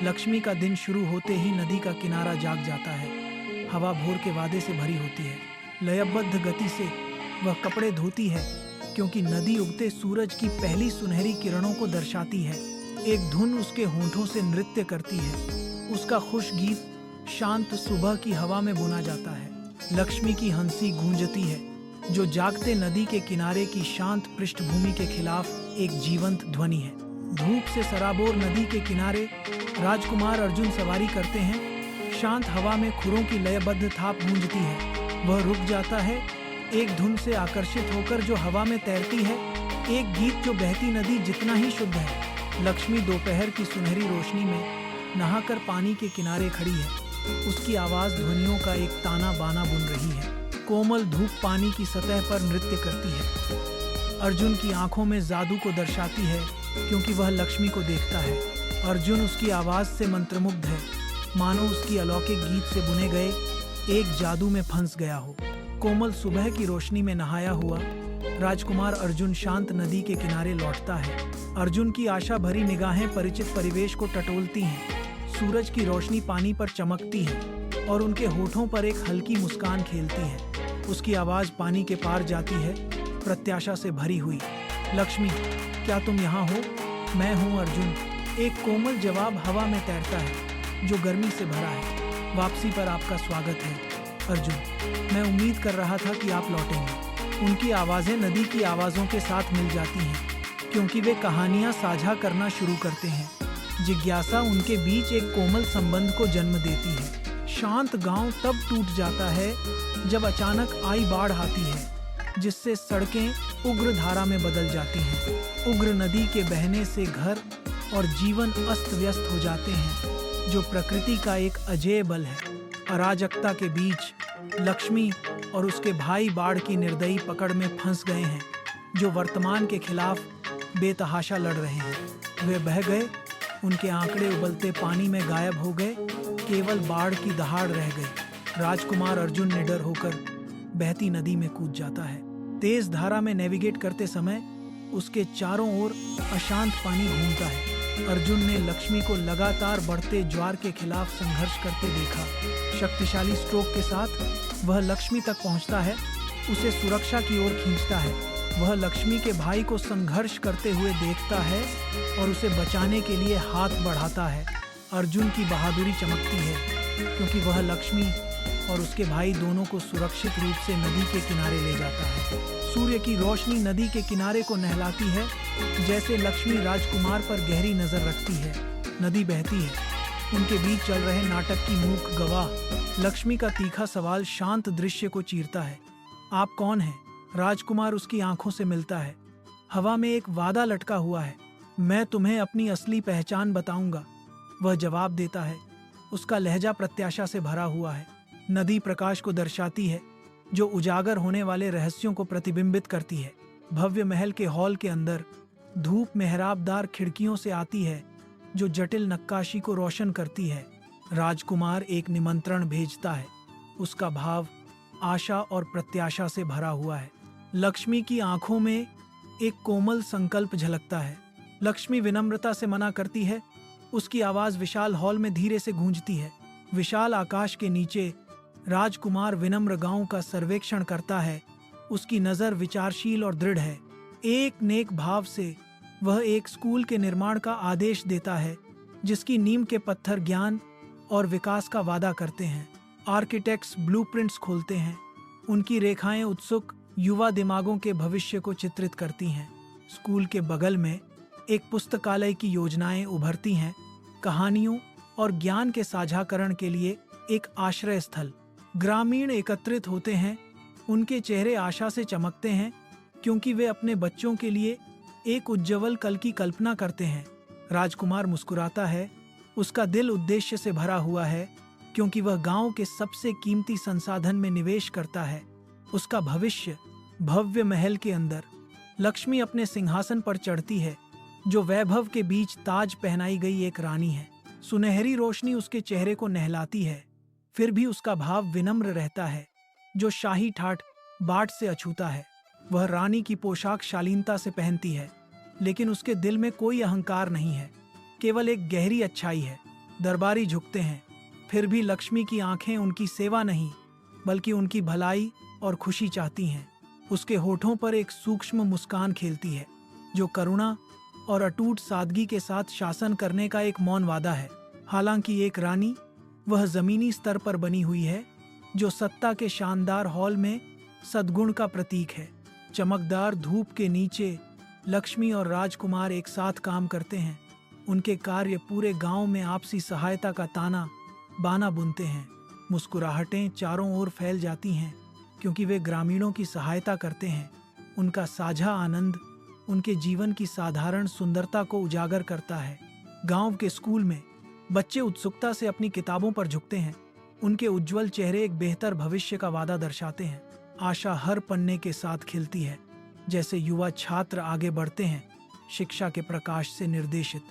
लक्ष्मी का दिन शुरू होते ही नदी का किनारा जाग जाता है। हवा भोर के वादे से भरी होती है। लयबद्ध गति से वह कपड़े धोती है क्योंकि नदी उगते सूरज की पहली सुनहरी किरणों को दर्शाती है। एक धुन उसके होंठों से नृत्य करती है। उसका खुश गीत शांत सुबह की हवा में बुना जाता है। लक्ष्मी की हंसी गूंजती है जो जागते नदी के किनारे की शांत पृष्ठभूमि के खिलाफ एक जीवंत ध्वनि है। धूप से सराबोर नदी के किनारे राजकुमार अर्जुन सवारी करते हैं। शांत हवा में खुरों की लयबद्ध थाप गूंजती है। वह रुक जाता है, एक धुन से आकर्षित होकर जो हवा में तैरती है, एक गीत जो बहती नदी जितना ही शुद्ध है। लक्ष्मी दोपहर की सुनहरी रोशनी में नहाकर पानी के किनारे खड़ी है। उसकी आवाज ध्वनियों का एक ताना बाना बुन रही है। कोमल धूप पानी की सतह पर नृत्य करती है। अर्जुन की आंखों में जादू को दर्शाती है क्योंकि वह लक्ष्मी को देखता है। अर्जुन उसकी आवाज से मंत्रमुग्ध है, मानो उसकी अलौकिक गीत से बुने गए एक जादू में फंस गया हो। कोमल सुबह की रोशनी में नहाया हुआ राजकुमार अर्जुन शांत नदी के किनारे लौटता है। अर्जुन की आशा भरी निगाहें परिचित परिवेश को टटोलती हैं। सूरज की रोशनी पानी पर चमकती है और उनके होठों पर एक हल्की मुस्कान खेलती है। उसकी आवाज पानी के पार जाती है, प्रत्याशा से भरी हुई। लक्ष्मी, क्या तुम यहाँ हो? मैं हूँ अर्जुन। एक कोमल जवाब हवा में तैरता है जो गर्मी से भरा है। वापसी पर आपका स्वागत है अर्जुन। मैं उम्मीद कर रहा था कि आप लौटेंगे। उनकी आवाजें नदी की आवाजों के साथ मिल जाती हैं क्योंकि वे कहानियां साझा करना शुरू करते हैं। जिज्ञासा उनके बीच एक कोमल संबंध को जन्म देती है। शांत गांव तब टूट जाता है जब अचानक आई बाढ़ आती है जिससे सड़कें उग्र धारा में बदल जाती हैं। उग्र नदी के बहने से घर और जीवन अस्त व्यस्त हो जाते हैं जो प्रकृति का एक अजेय बल है। अराजकता के बीच लक्ष्मी और उसके भाई बाढ़ की निर्दयी पकड़ में फंस गए हैं जो वर्तमान के खिलाफ बेतहाशा लड़ रहे हैं। वे बह गए, उनके आंकड़े उबलते पानी में गायब हो गए, केवल बाढ़ की दहाड़ रह गई। राजकुमार अर्जुन निडर होकर बहती नदी में कूद जाता है। तेज धारा में नेविगेट करते समय उसके चारों ओर अशांत पानी घूमता है। अर्जुन ने लक्ष्मी को लगातार बढ़ते ज्वार के खिलाफ संघर्ष करते देखा। शक्तिशाली स्ट्रोक के साथ वह लक्ष्मी तक पहुंचता है, उसे सुरक्षा की ओर खींचता है। वह लक्ष्मी के भाई को संघर्ष करते हुए देखता है और उसे बचाने के लिए हाथ बढ़ाता है। अर्जुन की बहादुरी चमकती है क्योंकि वह लक्ष्मी और उसके भाई दोनों को सुरक्षित रूप से नदी के किनारे ले जाता है। सूर्य की रोशनी नदी के किनारे को नहलाती है जैसे लक्ष्मी राजकुमार पर गहरी नजर रखती है। नदी बहती है, उनके बीच चल रहे नाटक की मूक गवाह। लक्ष्मी का तीखा सवाल शांत दृश्य को चीरता है। आप कौन हैं? राजकुमार उसकी आंखों से मिलता है। हवा में एक वादा लटका हुआ है, मैं तुम्हें अपनी असली पहचान बताऊंगा। वह जवाब देता है, उसका लहजा प्रत्याशा से भरा हुआ है। नदी प्रकाश को दर्शाती है जो उजागर होने वाले रहस्यों को प्रतिबिंबित करती है। भव्य महल के हॉल के अंदर धूप मेहराबदार खिड़कियों से आती है जो जटिल नक्काशी को रोशन करती है। राजकुमार एक निमंत्रण भेजता है। उसका भाव आशा और प्रत्याशा से भरा हुआ है। लक्ष्मी की आंखों में एक कोमल संकल्प झलकता है। लक्ष्मी विनम्रता से मना करती है। उसकी आवाज विशाल हॉल में धीरे से गूंजती है। विशाल आकाश के नीचे राजकुमार विनम्र गांव का सर्वेक्षण करता है। उसकी नजर विचारशील और दृढ़ है। एक नेक भाव से वह एक स्कूल के निर्माण का आदेश देता है जिसकी नींव के पत्थर ज्ञान और विकास का वादा करते हैं। आर्किटेक्ट्स ब्लूप्रिंट्स खोलते हैं। उनकी रेखाएं उत्सुक युवा दिमागों के भविष्य को चित्रित करती हैं। स्कूल के बगल में एक पुस्तकालय की योजनाएं उभरती हैं, कहानियों और ज्ञान के साझाकरण के लिए एक आश्रय स्थल। ग्रामीण एकत्रित होते हैं, उनके चेहरे आशा से चमकते हैं क्योंकि वे अपने बच्चों के लिए एक उज्जवल कल की कल्पना करते हैं। राजकुमार मुस्कुराता है, उसका दिल उद्देश्य से भरा हुआ है क्योंकि वह गांव के सबसे कीमती संसाधन में निवेश करता है, उसका भविष्य। भव्य महल के अंदर लक्ष्मी अपने सिंहासन पर चढ़ती है जो वैभव के बीच ताज पहनाई गई एक रानी है। सुनहरी रोशनी उसके चेहरे को नहलाती है, फिर भी उसका भाव विनम्र रहता है जो शाही ठाठ बाट से अछूता है। वह रानी की पोशाक शालीनता से पहनती है लेकिन उसके दिल में कोई अहंकार नहीं है। केवल एक गहरी अच्छाई है। दरबारी झुकते हैं, फिर भी लक्ष्मी की आंखें उनकी सेवा नहीं बल्कि उनकी भलाई और खुशी चाहती हैं। उसके होठों पर एक सूक्ष्म मुस्कान खेलती है जो करुणा और अटूट सादगी के साथ शासन करने का एक मौन वादा है। हालांकि एक रानी वह जमीनी स्तर पर बनी हुई है जो सत्ता के शानदार हॉल में सद्गुण का प्रतीक है। चमकदार धूप के नीचे लक्ष्मी और राजकुमार एक साथ काम करते हैं। उनके कार्य पूरे गांव में आपसी सहायता का ताना बाना बुनते हैं। मुस्कुराहटें चारों ओर फैल जाती हैं क्योंकि वे ग्रामीणों की सहायता करते हैं। उनका साझा आनंद उनके जीवन की साधारण सुंदरता को उजागर करता है। गांव के स्कूल में बच्चे उत्सुकता से अपनी किताबों पर झुकते हैं। उनके उज्जवल चेहरे एक बेहतर भविष्य का वादा दर्शाते हैं। आशा हर पन्ने के साथ खिलती है जैसे युवा छात्र आगे बढ़ते हैं, शिक्षा के प्रकाश से निर्देशित।